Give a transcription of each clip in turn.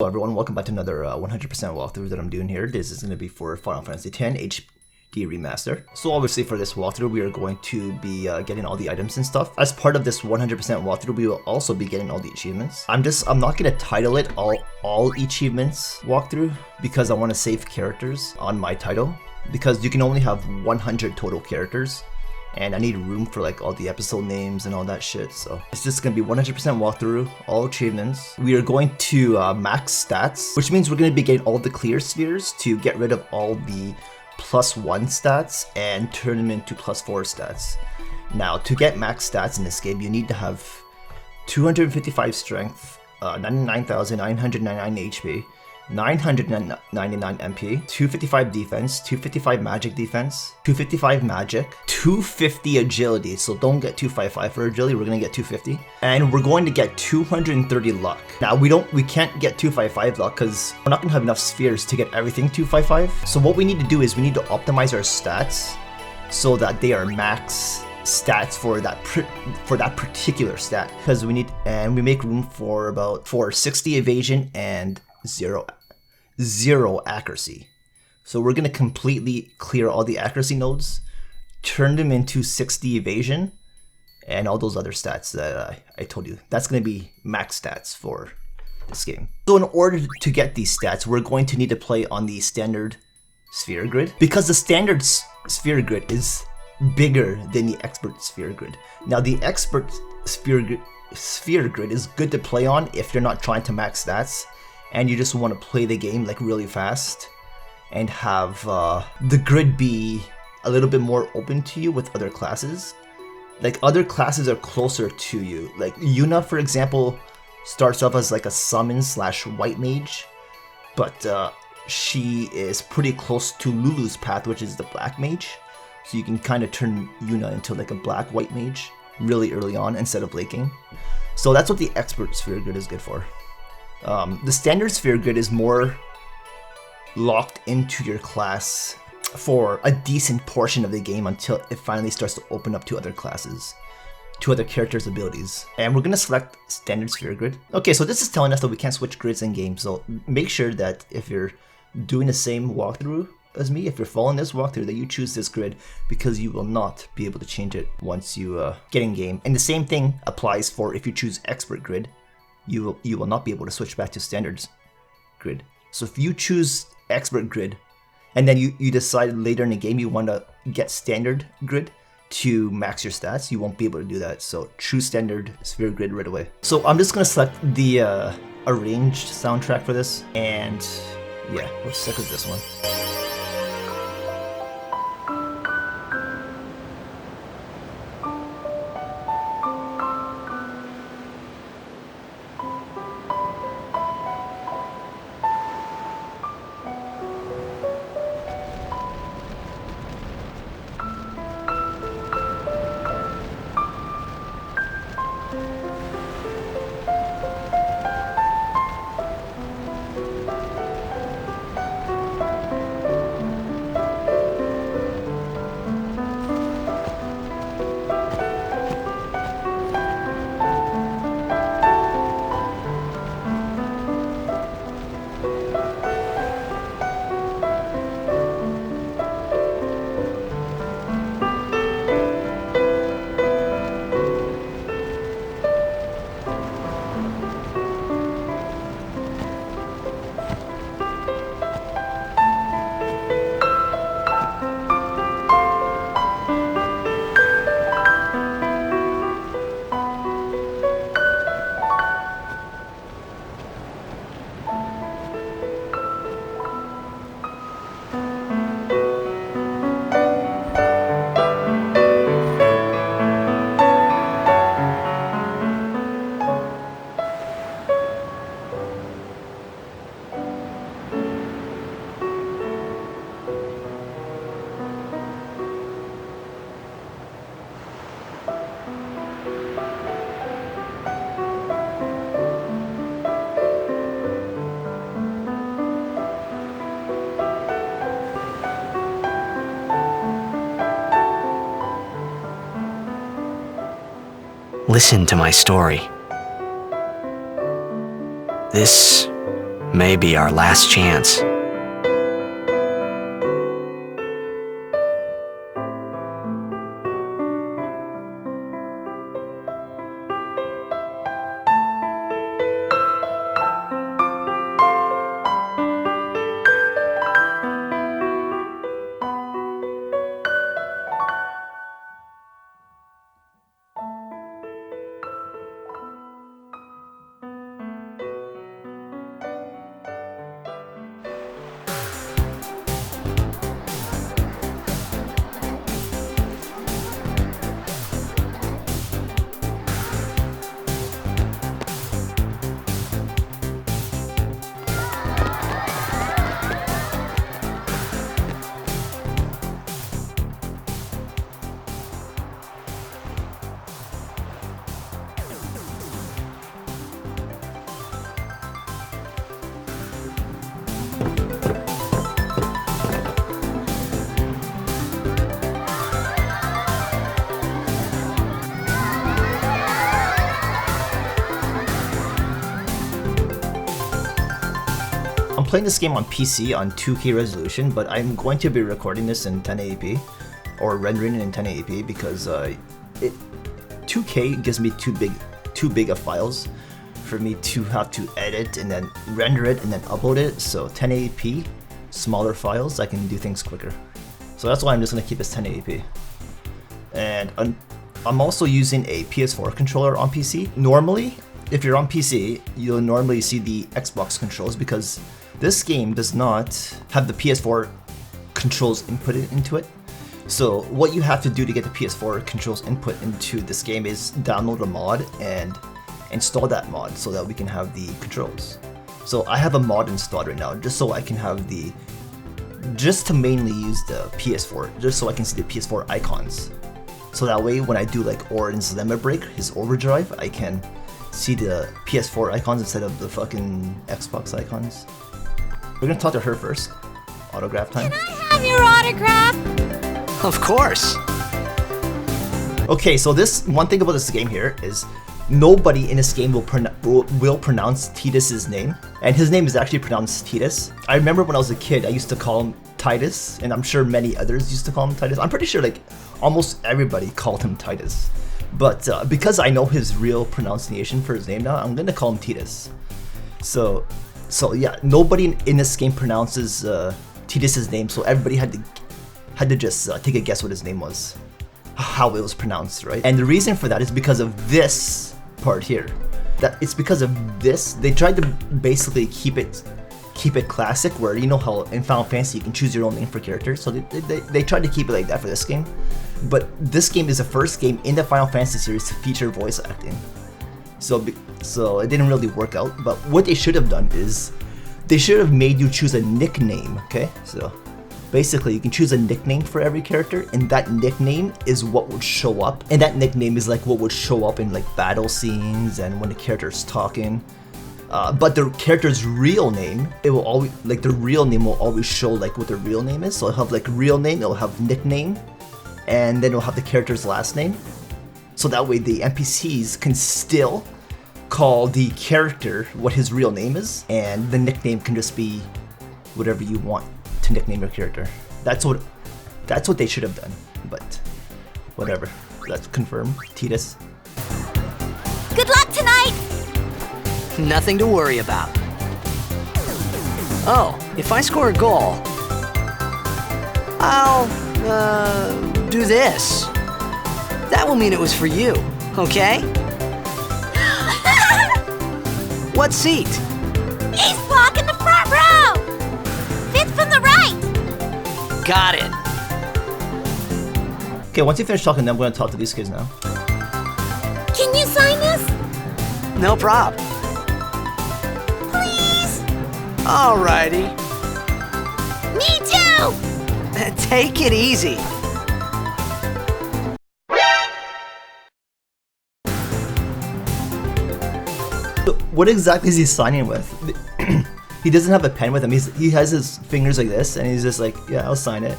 Hello everyone, welcome back to another 100% walkthrough that I'm doing here. This is going to be for Final Fantasy X HD Remaster. So obviously for this walkthrough we are going to be getting all the items and stuff. As part of this 100% walkthrough we will also be getting all the achievements. I'm not going to title it all achievements walkthrough because I want to save characters on my title, because you can only have 100 total characters. And I need room for like all the episode names and all that shit, so it's just gonna be 100% walkthrough, all achievements. We are going to max stats, which means we're gonna be getting all the clear spheres to get rid of all the +1 stats and turn them into +4 stats. Now, to get max stats in this game, you need to have 255 strength, 99,999 HP, 999 MP, 255 defense, 255 magic defense, 255 magic, 250 agility, so don't get 255 for agility, we're gonna get 250, and we're going to get 230 luck. Now we can't get 255 luck because we're not gonna have enough spheres to get everything 255. So what we need to do is we need to optimize our stats so that they are max stats for that particular stat, because we make room for 60 evasion and zero accuracy. So we're gonna completely clear all the accuracy nodes, turn them into 60 evasion, and all those other stats that I told you. That's gonna be max stats for this game. So in order to get these stats, we're going to need to play on the standard sphere grid, because the standard sphere grid is bigger than the expert sphere grid. Now the expert sphere grid is good to play on if you're not trying to max stats and you just want to play the game like really fast and have the grid be a little bit more open to you with other classes. Like other classes are closer to you. Like Yuna, for example, starts off as like a summon / white mage, but she is pretty close to Lulu's path, which is the black mage. So you can kind of turn Yuna into like a black white mage really early on instead of laking. So that's what the expert sphere grid is good for. The standard sphere grid is more locked into your class for a decent portion of the game until it finally starts to open up to other classes, to other characters' abilities. And we're gonna select standard sphere grid. Okay, so this is telling us that we can't switch grids in game, so make sure that if you're doing the same walkthrough as me, if you're following this walkthrough, that you choose this grid, because you will not be able to change it once you get in game. And the same thing applies for if you choose expert grid. You will not be able to switch back to standards grid. So if you choose expert grid and then you decide later in the game you want to get standard grid to max your stats, you won't be able to do that. So choose standard sphere grid right away. So I'm just gonna select the arranged soundtrack for this, and yeah, let's stick with this one. Listen to my story. This may be our last chance. I'm playing this game on PC on 2K resolution, but I'm going to be recording this in 1080p or rendering it in 1080p because 2K gives me too big of files for me to have to edit and then render it and then upload it. So 1080p, smaller files, I can do things quicker. So that's why I'm just gonna keep this 1080p. And I'm also using a PS4 controller on PC. Normally, if you're on PC, you'll normally see the Xbox controls because this game does not have the PS4 controls inputted into it. So what you have to do to get the PS4 controls input into this game is download a mod and install that mod so that we can have the controls. So I have a mod installed right now just so I can have just to mainly use the PS4, just so I can see the PS4 icons. So that way when I do like Orin's Limit Break, his overdrive, I can see the PS4 icons instead of the fucking Xbox icons. We're gonna talk to her first. Autograph time. Can I have your autograph? Of course. Okay, so this one thing about this game here is nobody in this game will pronounce Titus's name, and his name is actually pronounced Titus. I remember when I was a kid, I used to call him Titus, and I'm sure many others used to call him Titus. I'm pretty sure like almost everybody called him Titus. But because I know his real pronunciation for his name now, I'm gonna call him Titus. So yeah, nobody in this game pronounces Titus's name, so everybody had to just take a guess what his name was, how it was pronounced, right? And the reason for that is because of this part here. It's because of this. They tried to basically keep it classic, where you know how in Final Fantasy you can choose your own name for characters. So they tried to keep it like that for this game. But this game is the first game in the Final Fantasy series to feature voice acting. So it didn't really work out. But what they should have done is they should have made you choose a nickname. Okay, so basically you can choose a nickname for every character, and that nickname is what would show up. And that nickname is like what would show up in like battle scenes and when the character's talking. But the character's real name, it will always like the real name will always show like what their real name is. So it'll have like real name, it'll have nickname, and then it'll have the character's last name. So that way the NPCs can still call the character what his real name is, and the nickname can just be whatever you want to nickname your character. That's what they should have done, but whatever. Let's confirm. Titus. Good luck tonight! Nothing to worry about. Oh, if I score a goal, I'll, do this. That will mean it was for you, okay? What seat? Ace block in the front row! Fifth from the right! Got it. Okay, once you finish talking, then I'm going to talk to these kids now. Can you sign this? No prob. Please? Alrighty. Me too! Take it easy. So what exactly is he signing with? He doesn't have a pen with him. He has his fingers like this, and he's just like, yeah, I'll sign it.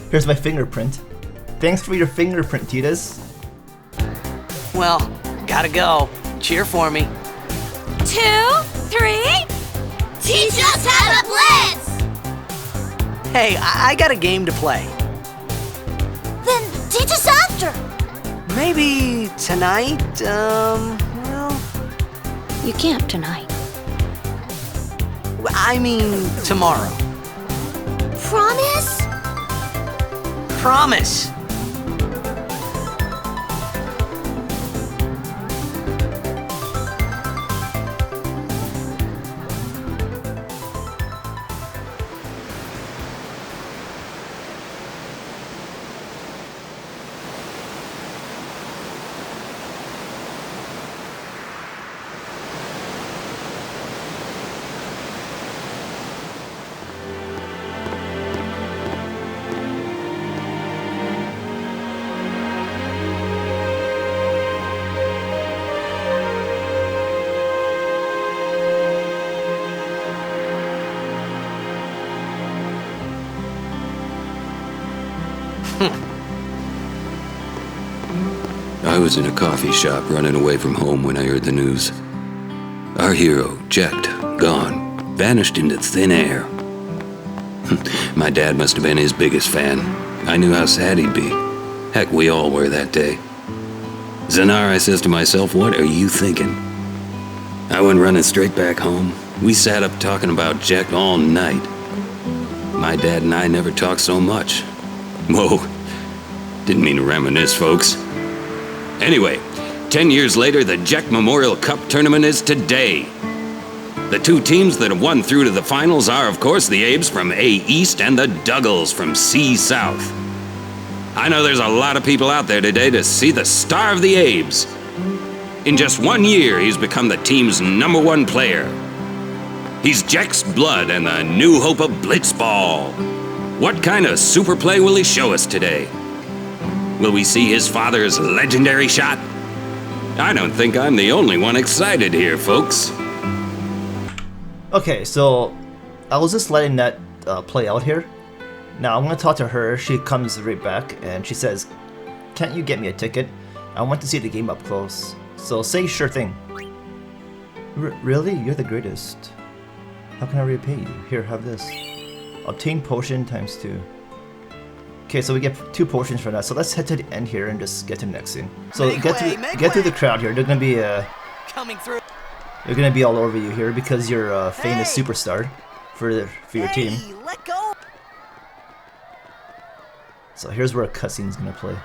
Here's my fingerprint. Thanks for your fingerprint, Titus. Well, gotta go. Cheer for me. 2, 3. Hey, I got a game to play. Then teach us after. Maybe tonight, well, You can't tonight. I mean tomorrow. Promise? Promise. I was in a coffee shop running away from home when I heard the news. Our hero, Jet, gone, vanished into thin air. My dad must have been his biggest fan. I knew how sad he'd be. Heck, we all were that day. Zanar, I says to myself, what are you thinking? I went running straight back home. We sat up talking about Jet all night. My dad and I never talked so much. Whoa, didn't mean to reminisce, folks. Anyway, 10 years later, the Jack Memorial Cup tournament is today. The two teams that have won through to the finals are, of course, the Abes from A East and the Duggles from C South. I know there's a lot of people out there today to see the star of the Abes. In just 1 year, he's become the team's #1 player. He's Jack's blood and the new hope of Blitzball. What kind of super play will he show us today? Will we see his father's legendary shot? I don't think I'm the only one excited here, folks. Okay, so I was just letting that play out here. Now I'm gonna talk to her. She comes right back and she says, "Can't you get me a ticket? I want to see the game up close." So say sure thing. Really? You're the greatest. How can I repay you? Here, have this. Obtain potion ×2. Okay, so we get 2 potions for that. So let's head to the end here and just get to the next scene. So Make get way, through make get through way. the crowd here. They're gonna be Coming through. they're gonna be all over you here because you're a famous Hey. superstar for your team. Hey, let go. So here's where a cutscene's gonna play.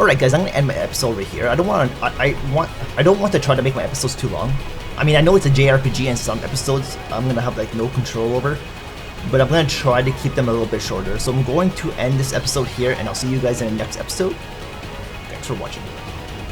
Alright guys, I'm gonna end my episode right here. I don't want to try to make my episodes too long. I mean, I know it's a JRPG and some episodes I'm gonna have like no control over, but I'm gonna try to keep them a little bit shorter. So I'm going to end this episode here, and I'll see you guys in the next episode. Thanks for watching.